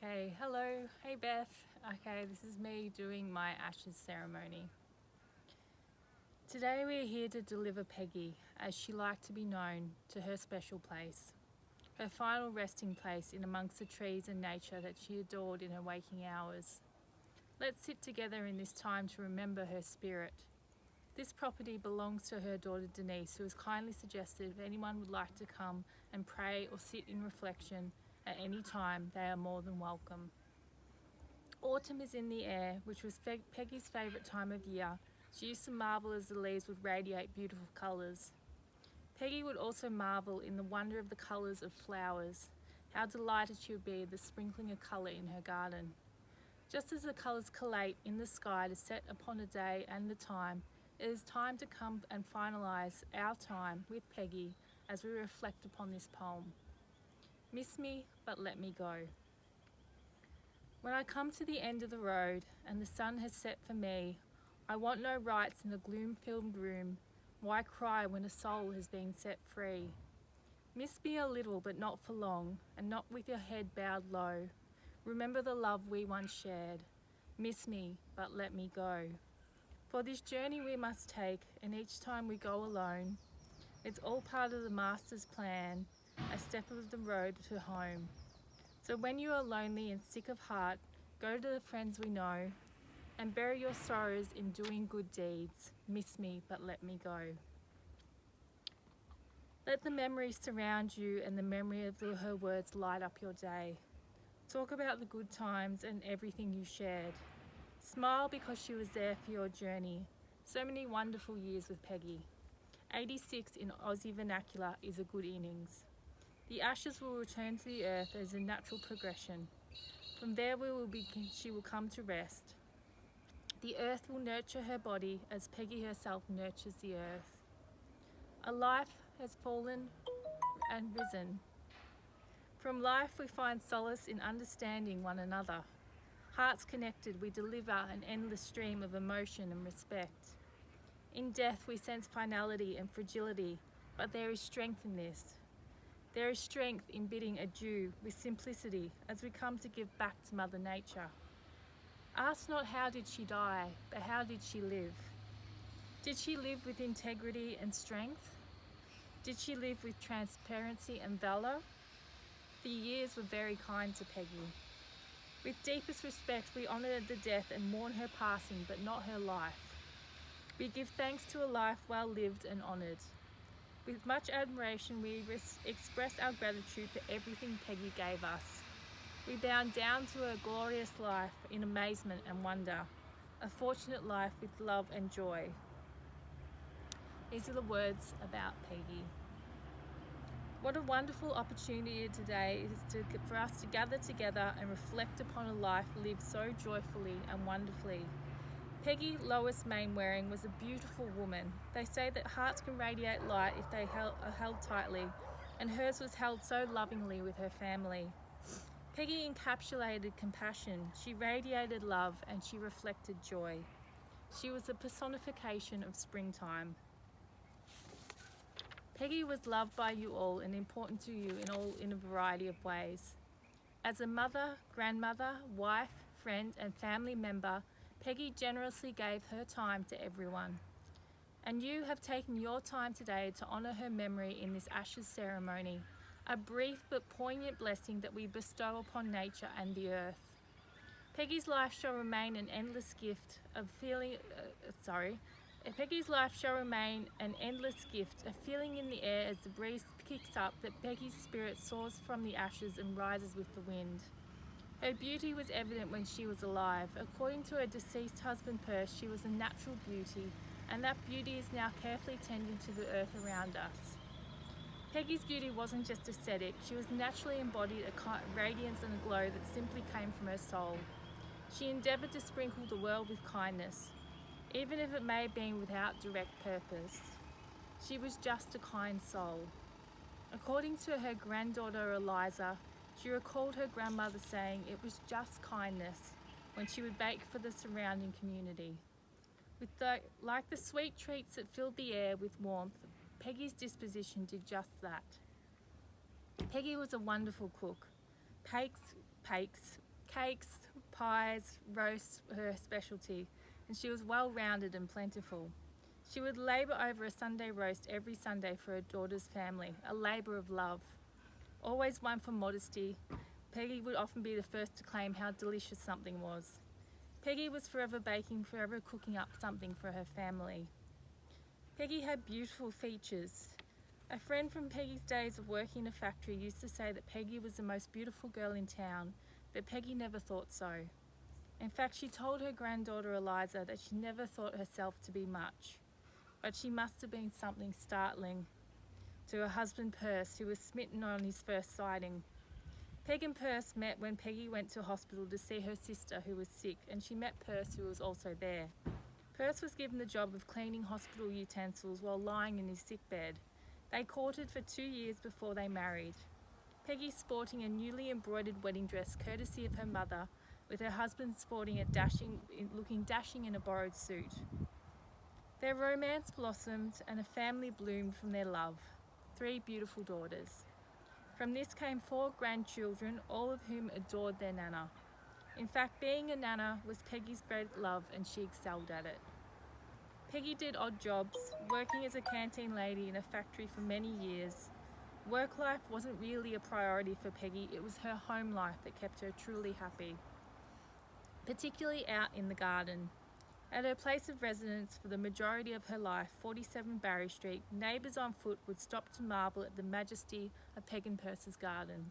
Okay, hello. Hey Beth. Okay, this is me doing my ashes ceremony. Today we are here to deliver Peggy, as she liked to be known, to her special place. Her final resting place in amongst the trees and nature that she adored in her waking hours. Let's sit together in this time to remember her spirit. This property belongs to her daughter Denise, who has kindly suggested if anyone would like to come and pray or sit in reflection at any time, they are more than welcome. Autumn is in the air, which was Peggy's favourite time of year. She used to marvel as the leaves would radiate beautiful colours. Peggy would also marvel in the wonder of the colours of flowers, how delighted she would be at the sprinkling of colour in her garden. Just as the colours collate in the sky to set upon a day and the time, it is time to come and finalise our time with Peggy as we reflect upon this poem. Miss me, but let me go. When I come to the end of the road and the sun has set for me, I want no rights in the gloom-filled room. Why cry when a soul has been set free? Miss me a little, but not for long, and not with your head bowed low. Remember the love we once shared. Miss me, but let me go. For this journey we must take, and each time we go alone, it's all part of the Master's plan, a step of the road to home. So when you are lonely and sick of heart, go to the friends we know and bury your sorrows in doing good deeds. Miss me, but let me go. Let the memories surround you and the memory of her words light up your day. Talk about the good times and everything you shared. Smile because she was there for your journey. So many wonderful years with Peggy. 86 in Aussie vernacular is a good innings. The ashes will return to the earth as a natural progression. From there she will come to rest. The earth will nurture her body as Peggy herself nurtures the earth. A life has fallen and risen. From life we find solace in understanding one another. Hearts connected, we deliver an endless stream of emotion and respect. In death we sense finality and fragility, but there is strength in this. There is strength in bidding adieu with simplicity as we come to give back to Mother Nature. Ask not how did she die, but how did she live? Did she live with integrity and strength? Did she live with transparency and valour? The years were very kind to Peggy. With deepest respect we honour the death and mourn her passing, but not her life. We give thanks to a life well lived and honoured. With much admiration we express our gratitude for everything Peggy gave us. We bow down to her glorious life in amazement and wonder, a fortunate life with love and joy. These are the words about Peggy. What a wonderful opportunity today for us to gather together and reflect upon a life lived so joyfully and wonderfully. Peggy Lois Mainwaring was a beautiful woman. They say that hearts can radiate light if they are held tightly, and hers was held so lovingly with her family. Peggy encapsulated compassion, she radiated love, and she reflected joy. She was a personification of springtime. Peggy was loved by you all and important to you in a variety of ways. As a mother, grandmother, wife, friend, and family member, Peggy generously gave her time to everyone. And you have taken your time today to honour her memory in this ashes ceremony, a brief but poignant blessing that we bestow upon nature and the earth. Peggy's life shall remain an endless gift, a feeling in the air as the breeze kicks up that Peggy's spirit soars from the ashes and rises with the wind. Her beauty was evident when she was alive. According to her deceased husband Perce, she was a natural beauty, and that beauty is now carefully tending to the earth around us. Peggy's beauty wasn't just aesthetic, she was naturally embodied a radiance and a glow that simply came from her soul. She endeavoured to sprinkle the world with kindness, even if it may have been without direct purpose. She was just a kind soul. According to her granddaughter Eliza, she recalled her grandmother saying it was just kindness when she would bake for the surrounding community. Like the sweet treats that filled the air with warmth, Peggy's disposition did just that. Peggy was a wonderful cook. Cakes, Cakes, pies, roasts were her specialty, and she was well-rounded and plentiful. She would labour over a Sunday roast every Sunday for her daughter's family, a labour of love. Always one for modesty, Peggy would often be the first to claim how delicious something was. Peggy was forever baking, forever cooking up something for her family. Peggy had beautiful features. A friend from Peggy's days of working in a factory used to say that Peggy was the most beautiful girl in town, but Peggy never thought so. In fact, she told her granddaughter Eliza that she never thought herself to be much, but she must have been something startling to her husband Perce, who was smitten on his first sighting. Peg and Perce met when Peggy went to hospital to see her sister who was sick, and she met Perce, who was also there. Perce was given the job of cleaning hospital utensils while lying in his sick bed. They courted for 2 years before they married. Peggy sporting a newly embroidered wedding dress courtesy of her mother, with her husband sporting looking dashing in a borrowed suit. Their romance blossomed and a family bloomed from their love. 3 beautiful daughters. From this came 4 grandchildren, all of whom adored their nana. In fact, being a nana was Peggy's great love, and she excelled at it. Peggy did odd jobs, working as a canteen lady in a factory for many years. Work life wasn't really a priority for Peggy, it was her home life that kept her truly happy, particularly out in the garden. At her place of residence for the majority of her life, 47 Barry Street, neighbours on foot would stop to marvel at the majesty of Peg and Perce's garden.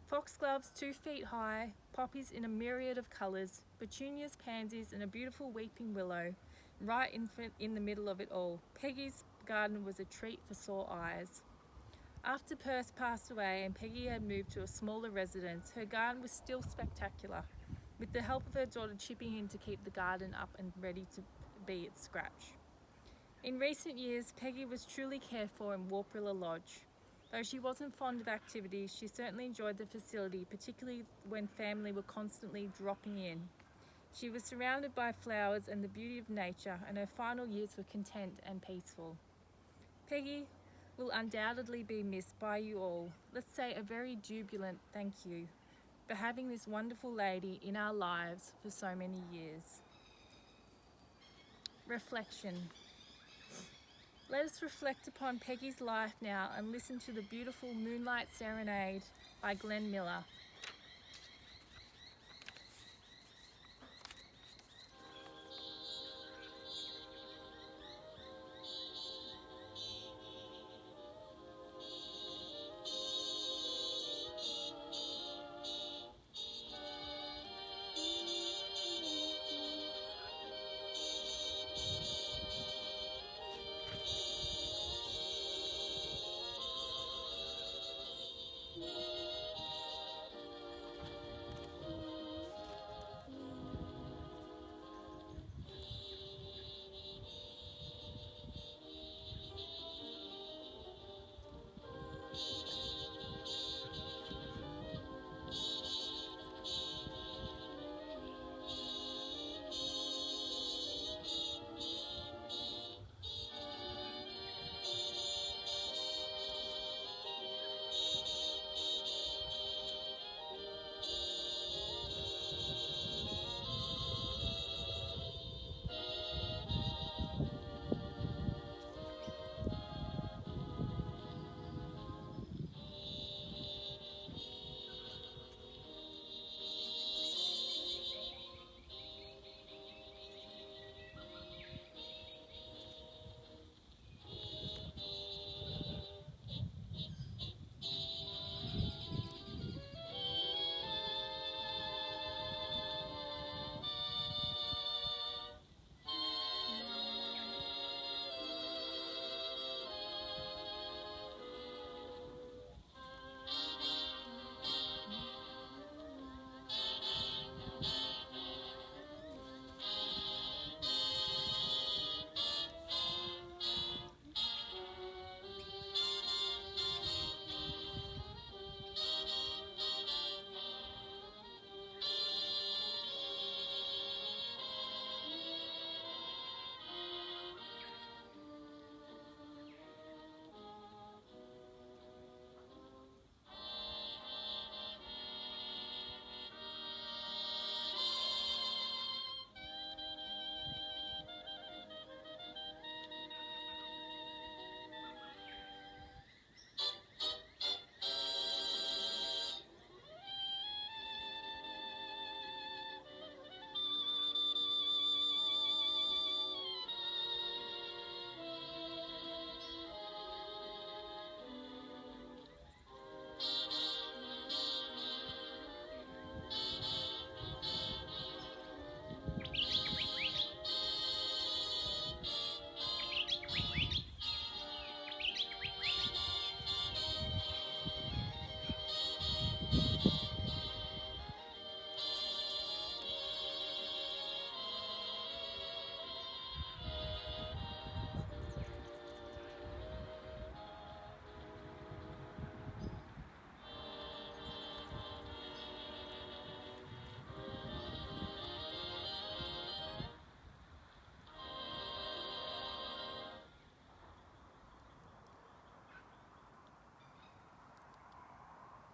Foxgloves 2 feet high, poppies in a myriad of colours, petunias, pansies and a beautiful weeping willow, right in the middle of it all. Peggy's garden was a treat for sore eyes. After Perce passed away and Peggy had moved to a smaller residence, her garden was still spectacular, with the help of her daughter chipping in to keep the garden up and ready to be its scratch. In recent years, Peggy was truly cared for in Warprilla Lodge. Though she wasn't fond of activities, she certainly enjoyed the facility, particularly when family were constantly dropping in. She was surrounded by flowers and the beauty of nature, and her final years were content and peaceful. Peggy will undoubtedly be missed by you all. Let's say a very jubilant thank you for having this wonderful lady in our lives for so many years. Reflection. Let us reflect upon Peggy's life now and listen to the beautiful Moonlight Serenade by Glenn Miller.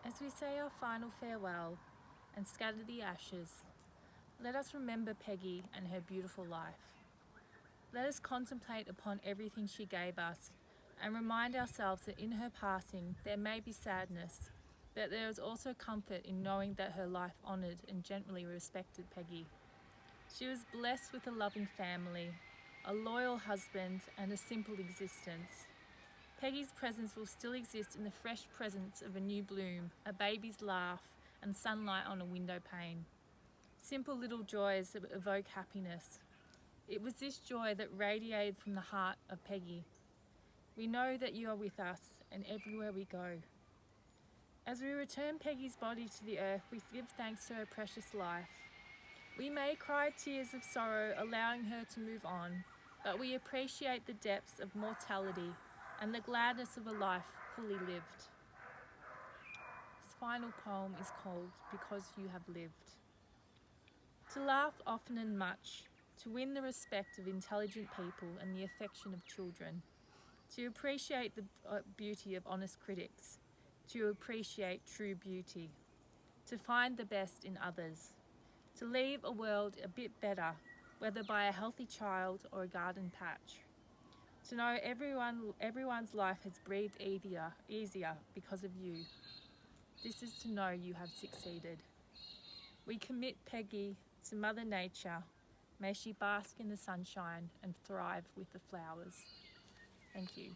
As we say our final farewell and scatter the ashes, let us remember Peggy and her beautiful life. Let us contemplate upon everything she gave us and remind ourselves that in her passing there may be sadness, but there is also comfort in knowing that her life honoured and gently respected Peggy. She was blessed with a loving family, a loyal husband, and a simple existence. Peggy's presence will still exist in the fresh presence of a new bloom, a baby's laugh, and sunlight on a window pane. Simple little joys that evoke happiness. It was this joy that radiated from the heart of Peggy. We know that you are with us and everywhere we go. As we return Peggy's body to the earth, we give thanks to her precious life. We may cry tears of sorrow, allowing her to move on, but we appreciate the depths of mortality and the gladness of a life fully lived. This final poem is called Because You Have Lived. To laugh often and much, to win the respect of intelligent people and the affection of children, to appreciate the beauty of honest critics, to appreciate true beauty, to find the best in others, to leave a world a bit better, whether by a healthy child or a garden patch, to know everyone's life has breathed easier because of you. This is to know you have succeeded. We commit Peggy to Mother Nature. May she bask in the sunshine and thrive with the flowers. Thank you.